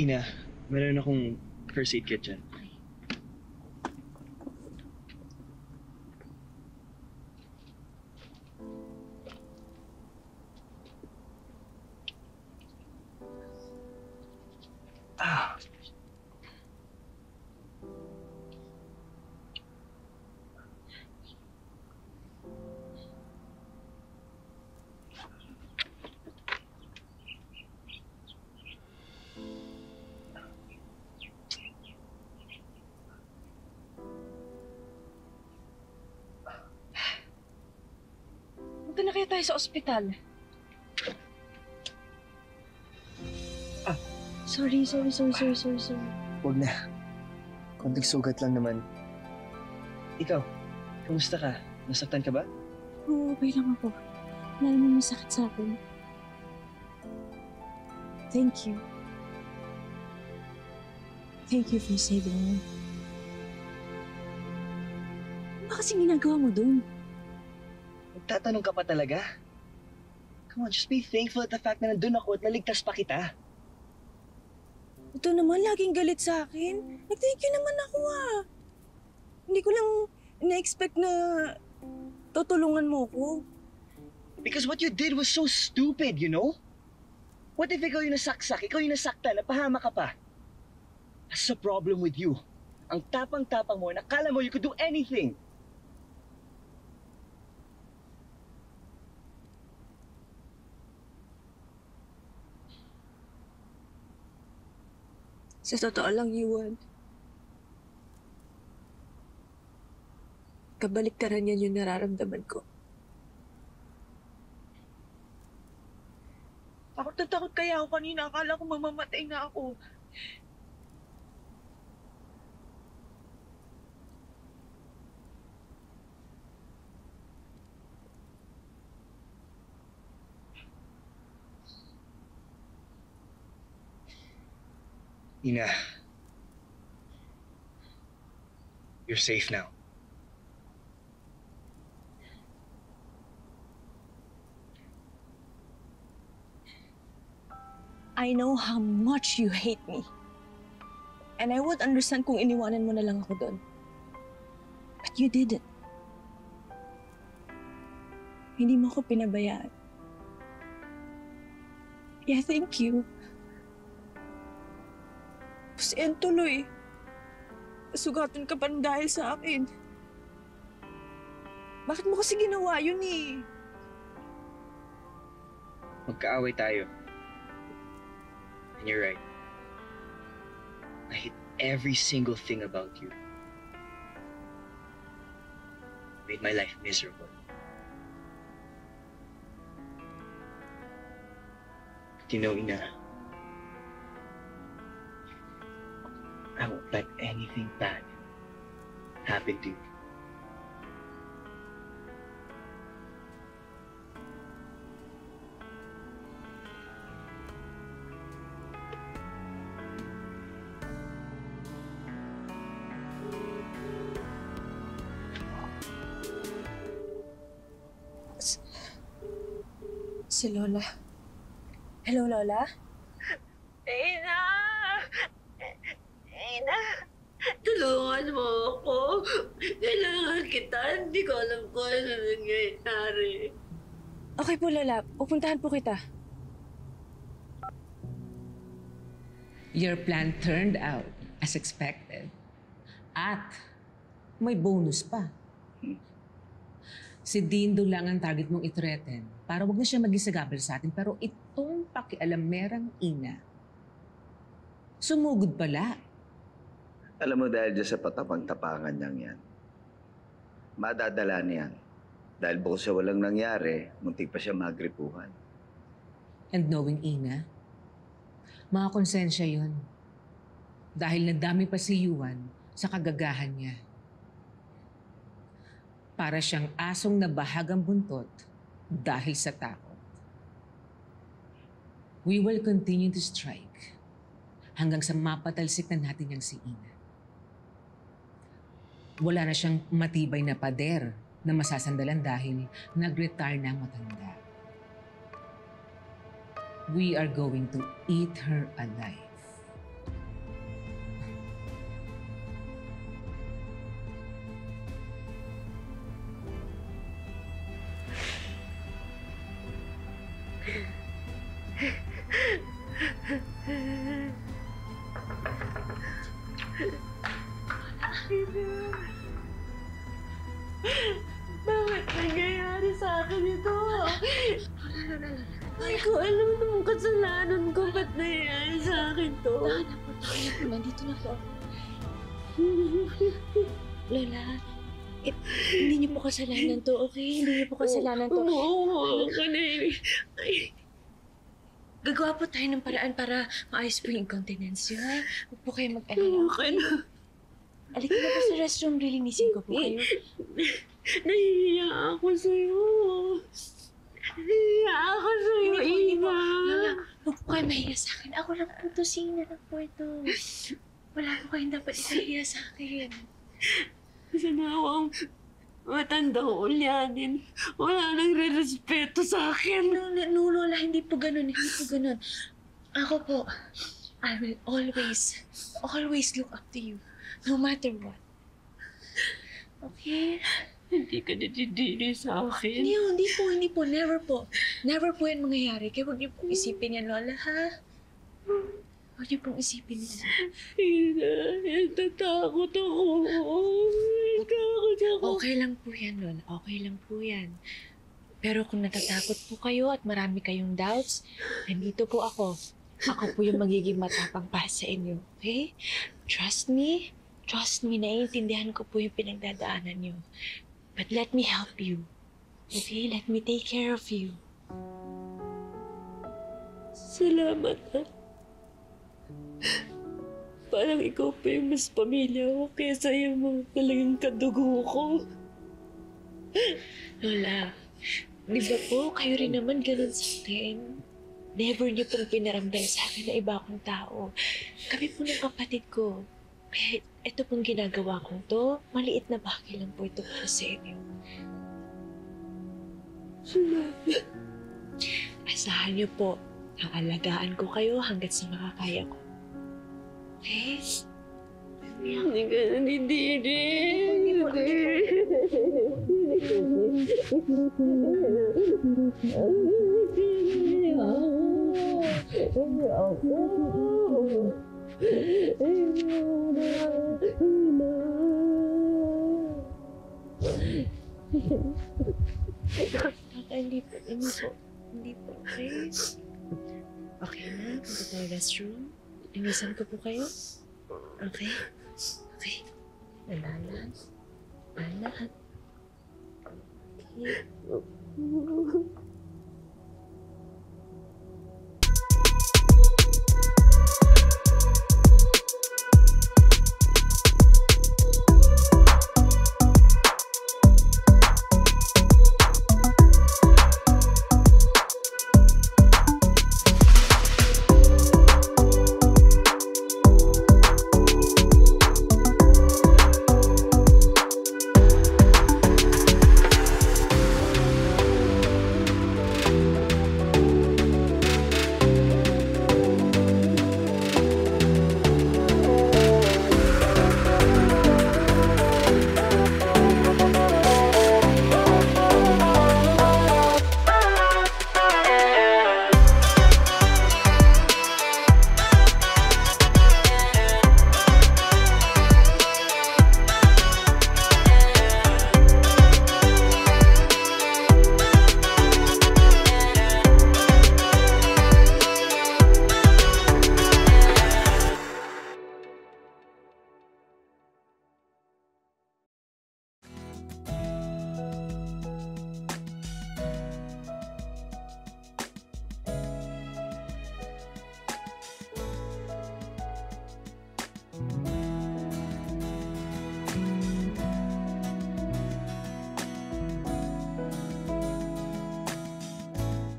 Ina, meron akong first aid kit dyan. Ah. Punta na kaya tayo sa ospital. Ah. Sorry. Huwag na. Konting sugat lang naman. Ikaw, kumusta ka? Nasaktan ka ba? Oo, okay lang ako. Wala naman masakit sa akin. Thank you. Thank you for saving me. Ano ba kasing ginagawa mo dun? Nagtatanong ka pa talaga? Come on, just be thankful at the fact na nandun ako at naligtas pa kita. Ito naman, laging galit sa akin. Nag-thank you naman ako Hindi ko lang na-expect na tutulungan mo ko. Because what you did was so stupid, you know? What if ikaw yung nasaksak, ikaw yung nasaktan, napahama ka pa? That's the problem with you. Ang tapang-tapang mo, nakala mo you could do anything. Sa totoo lang, Yuan. Kabaliktaran yan yung nararamdaman ko. Takot na takot kaya ako kanina. Akala ko mamamatay na ako. Ina, you're safe now. I know how much you hate me. And I would understand kung iniwanan mo na lang ako doon. But you didn't. Hindi mo ako pinabayaan. Yeah, thank you. Kasi yan tuloy. Sugatan ka pa dahil sa akin. Bakit mo kasi ginawa yun Magkaaway tayo. And you're right. I hate every single thing about you. Made my life miserable. But you know, Ina, I won't let anything bad happen to you. Si Lola. Hello, Lola? Ina! Ina! Tulungan mo ako. Kailangan kita. Hindi ko alam kung ano nangyayari. Okay po, Lola. Pupuntahan po kita. Your plan turned out as expected. At may bonus pa. Si Dindo lang ang target mong i-threaten para wag na siya maging sagabal sa atin. Pero itong pakialamerang ina, sumugod pala. Alam mo dahil dyan sa patapang-tapangan niyang yan, madadala niyan. Dahil bukod sa walang nangyari, muntik pa siya magripuhan. And knowing ina, mga konsensya yun. Dahil nadami pa si Yuan sa kagagahan niya. Para siyang asong nabahagang buntot dahil sa takot. We will continue to strike hanggang sa mapatalsik na natin yang si Ina. Wala na siyang matibay na pader na masasandalan dahil nag-retire na ang matanda. We are going to eat her alive. Bakit nangyayari sa akin ito? Hindi ko alam namang kasalanan ko. Ba't nangyayari sa akin to? Nandito na po. Lola, hindi niyo po kasalanan to, okay? Hindi niyo po kasalanan to. Oo, ka na eh. Ay, Gagawa po tayo ng paraan para maayos po yung incontinence niyo, ha? Huwag po kayo mag-alala. okay na. Alika na po sa restroom, lilinisin ko po kayo. Nahihiya ako sa'yo. Nahihiya ako sa'yo, Hindi po. Ina. Lola, huwag po kayo mahiya sa akin. Ako lang po to, Sina lang po ito. Wala po kayong dapat ikahiya sa akin. Sanawang matandang ulyanin. Wala nang re-respeto sa akin. No, Lola, hindi po ganun. Hindi po ganun. Ako po, I will always look up to you. No matter what. Okay? Hindi ka nadidiri sa akin. Hindi po. Never po. Never po yan mangyayari. Kaya huwag niyo pong isipin yan, Lola, ha? Huwag niyo pong isipin yan. Ina, natatakot ako. Natatakot ako. Okay lang po yan, Lola. Okay lang po yan. Pero kung natatakot po kayo at marami kayong doubts, nandito po ako. Ako po yung magiging matapang para sa inyo. Okay? Trust me. Trust me, naiintindihan ko po yung pinagdadaanan niyo. But let me help you. Okay? Let me take care of you. Salamat, ha. Parang ikaw pa yung mas pamilya ko kaysa yung mga talagang kadugo ko. Lola, di ba po kayo rin naman ganun sa akin? Never niyo pong pinaramdam sa akin na iba akong tao. Kami po ng kapatid ko. Kaya ito pong ginagawa ko to, maliit na bagay lang po ito para sa inyo. Salamat. Asahan niyo po, aalagaan ko kayo hanggat sa makakaya ko. Okay? Hindi ka nanidiri. Hindi po. Okay? Okay na, punta tayo restroom. Linisan ko po kayo. Okay? Okay. Dahan-dahan. Okay.